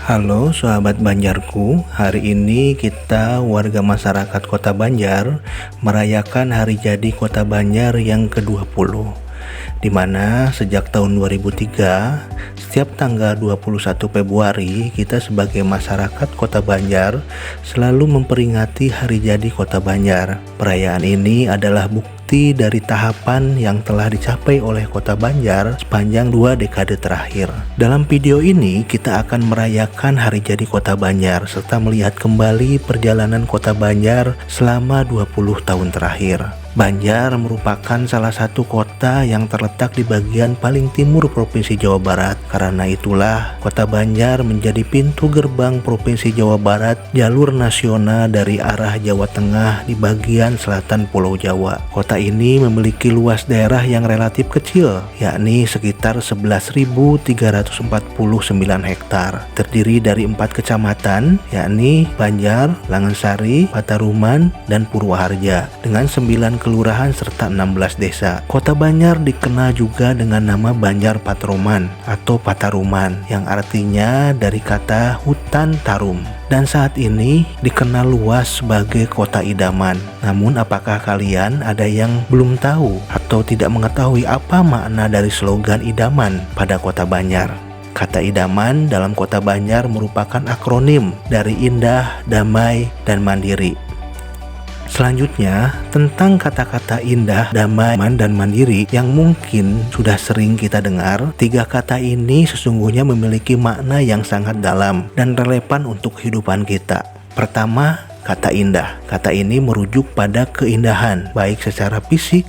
Halo sahabat Banjarku, hari ini kita warga masyarakat Kota Banjar merayakan hari jadi Kota Banjar yang ke-20, di mana sejak tahun 2003, setiap tanggal 21 Februari kita sebagai masyarakat Kota Banjar selalu memperingati hari jadi Kota Banjar. Perayaan ini adalah bukti dari tahapan yang telah dicapai oleh Kota Banjar sepanjang 2 dekade terakhir. Dalam video ini kita akan merayakan hari jadi Kota Banjar serta melihat kembali perjalanan Kota Banjar selama 20 tahun terakhir. Banjar merupakan salah satu kota yang terletak di bagian paling timur Provinsi Jawa Barat. Karena itulah Kota Banjar menjadi pintu gerbang Provinsi Jawa Barat jalur nasional dari arah Jawa Tengah di bagian selatan Pulau Jawa. Kota ini memiliki luas daerah yang relatif kecil, yakni sekitar 11.349 hektar. Terdiri dari 4 kecamatan, yakni Banjar, Langensari, Pataruman, dan Purwaharja, dengan 9 kelurahan serta 16 desa. Kota Banjar dikenal juga dengan nama Banjar Patroman atau Pataruman, yang artinya dari kata hutan tarum, dan saat ini dikenal luas sebagai kota idaman. Namun apakah kalian ada yang belum tahu atau tidak mengetahui apa makna dari slogan idaman pada Kota Banjar? Kata idaman dalam Kota Banjar merupakan akronim dari indah, damai, dan mandiri. Selanjutnya, tentang kata-kata indah, damai, dan mandiri yang mungkin sudah sering kita dengar, 3 kata ini sesungguhnya memiliki makna yang sangat dalam dan relevan untuk kehidupan kita. Pertama, kata indah. Kata ini merujuk pada keindahan, baik secara fisik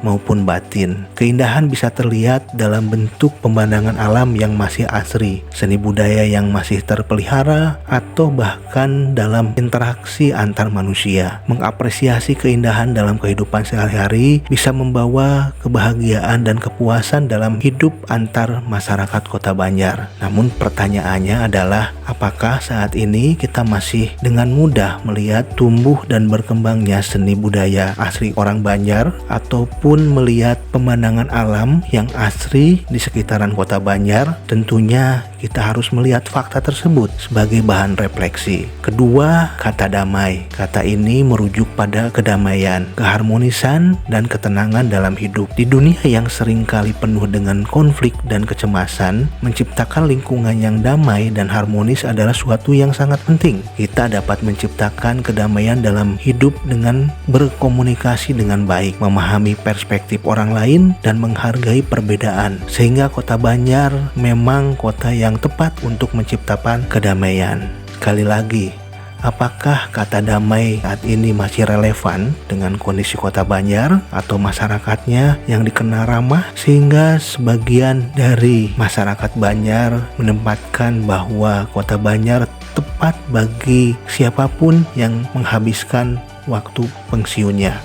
maupun batin. Keindahan bisa terlihat dalam bentuk pemandangan alam yang masih asri, seni budaya yang masih terpelihara, atau bahkan dalam interaksi antar manusia. Mengapresiasi keindahan dalam kehidupan sehari-hari bisa membawa kebahagiaan dan kepuasan dalam hidup antar masyarakat Kota Banjar. Namun pertanyaannya adalah, apakah saat ini kita masih dengan mudah melihat tumbuh dan berkembangnya seni budaya asli orang Banjar, ataupun melihat pemandangan alam yang asri di sekitaran Kota Banjar? Tentunya kita harus melihat fakta tersebut sebagai bahan refleksi. Kedua, kata damai. Kata ini merujuk pada kedamaian, keharmonisan, dan ketenangan dalam hidup. Di dunia yang seringkali penuh dengan konflik dan kecemasan, menciptakan lingkungan yang damai dan harmonis adalah suatu yang sangat penting. Kita dapat menciptakan kedamaian dalam hidup dengan berkomunikasi dengan baik, memahami perspektif orang lain, dan menghargai perbedaan, sehingga Kota Banjar memang kota yang tepat untuk menciptakan kedamaian. Sekali lagi, apakah kata damai saat ini masih relevan dengan kondisi Kota Banjar atau masyarakatnya yang dikenal ramah, sehingga sebagian dari masyarakat Banjar menempatkan bahwa Kota Banjar tepat bagi siapapun yang menghabiskan waktu pensiunnya.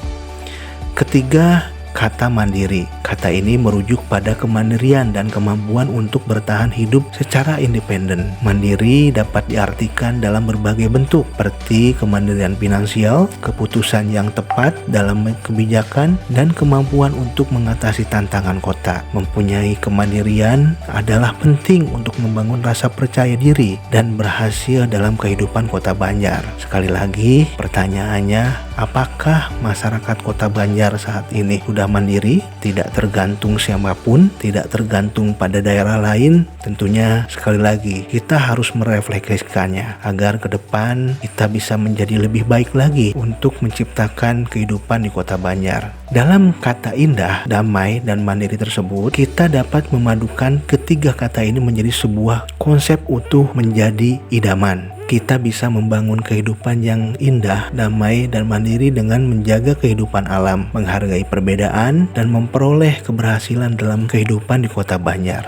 Ketiga, kata mandiri. Kata ini merujuk pada kemandirian dan kemampuan untuk bertahan hidup secara independen. Mandiri dapat diartikan dalam berbagai bentuk, seperti kemandirian finansial, keputusan yang tepat dalam kebijakan, dan kemampuan untuk mengatasi tantangan kota. Mempunyai kemandirian adalah penting untuk membangun rasa percaya diri dan berhasil dalam kehidupan Kota Banjar. Sekali lagi, pertanyaannya, apakah masyarakat Kota Banjar saat ini sudah mandiri, tidak tergantung siapapun, tidak tergantung pada daerah lain? Tentunya sekali lagi kita harus merefleksikannya agar ke depan kita bisa menjadi lebih baik lagi untuk menciptakan kehidupan di Kota Banjar. Dalam kata indah, damai, dan mandiri tersebut, kita dapat memadukan ketiga kata ini menjadi sebuah konsep utuh menjadi idaman. Kita bisa membangun kehidupan yang indah, damai, dan mandiri dengan menjaga kehidupan alam, menghargai perbedaan, dan memperoleh keberhasilan dalam kehidupan di Kota Banjar.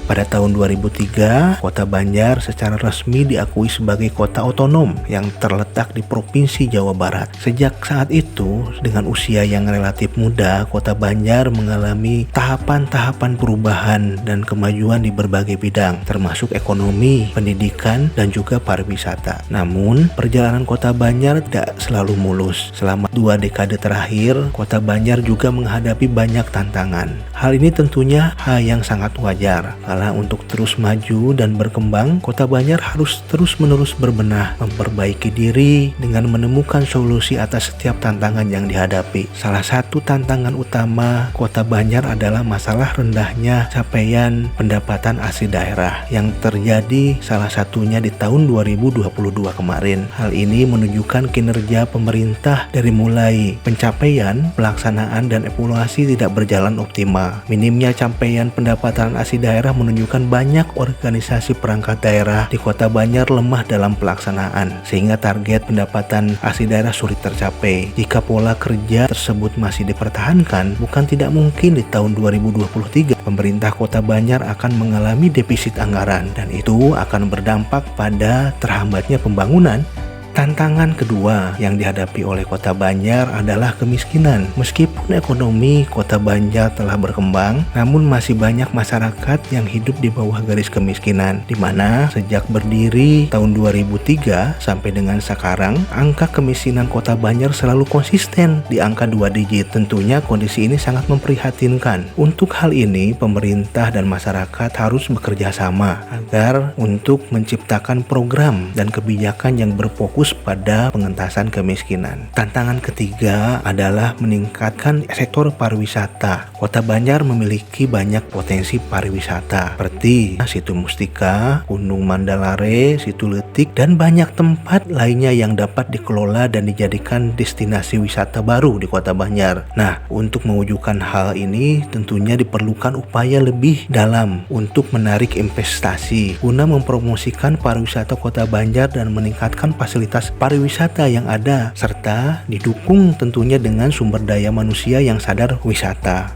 Pada tahun 2003, Kota Banjar secara resmi diakui sebagai kota otonom yang terletak di Provinsi Jawa Barat. Sejak saat itu, dengan usia yang relatif muda, Kota Banjar mengalami tahapan-tahapan perubahan dan kemajuan di berbagai bidang, termasuk ekonomi, pendidikan, dan juga pariwisata. Namun, perjalanan Kota Banjar tidak selalu mulus. Selama 2 dekade terakhir, Kota Banjar juga menghadapi banyak tantangan. Hal ini tentunya hal yang sangat wajar, Karena untuk terus maju dan berkembang, Kota Banjar harus terus-menerus berbenah, memperbaiki diri dengan menemukan solusi atas setiap tantangan yang dihadapi. Salah satu tantangan utama Kota Banjar adalah masalah rendahnya capaian pendapatan asli daerah yang terjadi salah satunya di tahun 2022 kemarin. Hal ini menunjukkan kinerja pemerintah dari mulai pencapaian, pelaksanaan, dan evaluasi tidak berjalan optimal. Minimnya capaian pendapatan asli daerah menunjukkan banyak organisasi perangkat daerah di Kota Banjar lemah dalam pelaksanaan, sehingga target pendapatan asli daerah sulit tercapai. Jika pola kerja tersebut masih dipertahankan, bukan tidak mungkin di tahun 2023 pemerintah Kota Banjar akan mengalami defisit anggaran, dan itu akan berdampak pada terhambatnya pembangunan. Tantangan kedua yang dihadapi oleh Kota Banjar adalah kemiskinan. Meskipun ekonomi Kota Banjar telah berkembang, namun masih banyak masyarakat yang hidup di bawah garis kemiskinan, di mana sejak berdiri tahun 2003 sampai dengan sekarang, angka kemiskinan Kota Banjar selalu konsisten di angka 2 digit. Tentunya kondisi ini sangat memprihatinkan. Untuk hal ini, pemerintah dan masyarakat harus bekerja sama agar untuk menciptakan program dan kebijakan yang berfokus pada pengentasan kemiskinan. Tantangan ketiga adalah meningkatkan sektor pariwisata. Kota Banjar memiliki banyak potensi pariwisata seperti Situ Mustika, Gunung Mandalare, Situ Letik, dan banyak tempat lainnya yang dapat dikelola dan dijadikan destinasi wisata baru di Kota Banjar. Nah, untuk mewujudkan hal ini tentunya diperlukan upaya lebih dalam untuk menarik investasi guna mempromosikan pariwisata Kota Banjar dan meningkatkan fasilitas pariwisata yang ada, serta didukung tentunya dengan sumber daya manusia yang sadar wisata.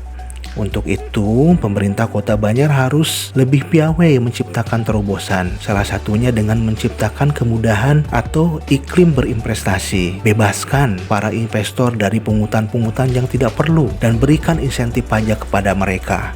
Untuk itu, pemerintah Kota Banjar harus lebih piawai menciptakan terobosan, salah satunya dengan menciptakan kemudahan atau iklim berinvestasi. Bebaskan para investor dari pungutan-pungutan yang tidak perlu dan berikan insentif pajak kepada mereka.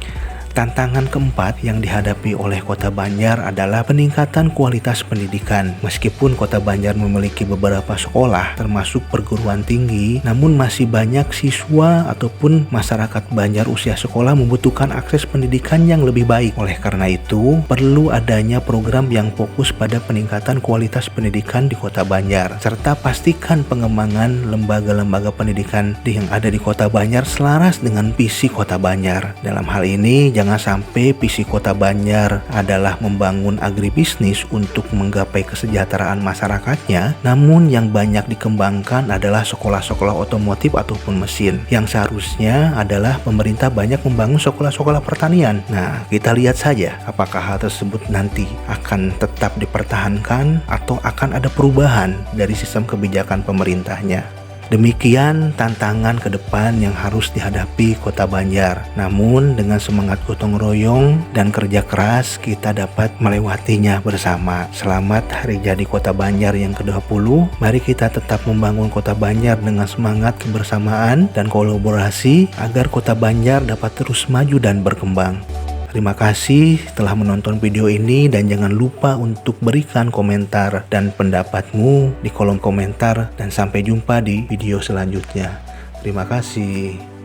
Tantangan keempat yang dihadapi oleh Kota Banjar adalah peningkatan kualitas pendidikan. Meskipun Kota Banjar memiliki beberapa sekolah termasuk perguruan tinggi, namun masih banyak siswa ataupun masyarakat Banjar usia sekolah membutuhkan akses pendidikan yang lebih baik. Oleh karena itu, perlu adanya program yang fokus pada peningkatan kualitas pendidikan di Kota Banjar, serta pastikan pengembangan lembaga-lembaga pendidikan yang ada di Kota Banjar selaras dengan visi Kota Banjar. Dalam hal ini, jangan sampai visi Kota Banjar adalah membangun agribisnis untuk menggapai kesejahteraan masyarakatnya, namun yang banyak dikembangkan adalah sekolah-sekolah otomotif ataupun mesin, yang seharusnya adalah pemerintah banyak membangun sekolah-sekolah pertanian. Nah, kita lihat saja apakah hal tersebut nanti akan tetap dipertahankan atau akan ada perubahan dari sistem kebijakan pemerintahnya. Demikian tantangan ke depan yang harus dihadapi Kota Banjar. Namun dengan semangat gotong royong dan kerja keras, kita dapat melewatinya bersama. Selamat Hari Jadi Kota Banjar yang ke-20. Mari kita tetap membangun Kota Banjar dengan semangat kebersamaan dan kolaborasi agar Kota Banjar dapat terus maju dan berkembang. Terima kasih telah menonton video ini, dan jangan lupa untuk berikan komentar dan pendapatmu di kolom komentar, dan sampai jumpa di video selanjutnya. Terima kasih.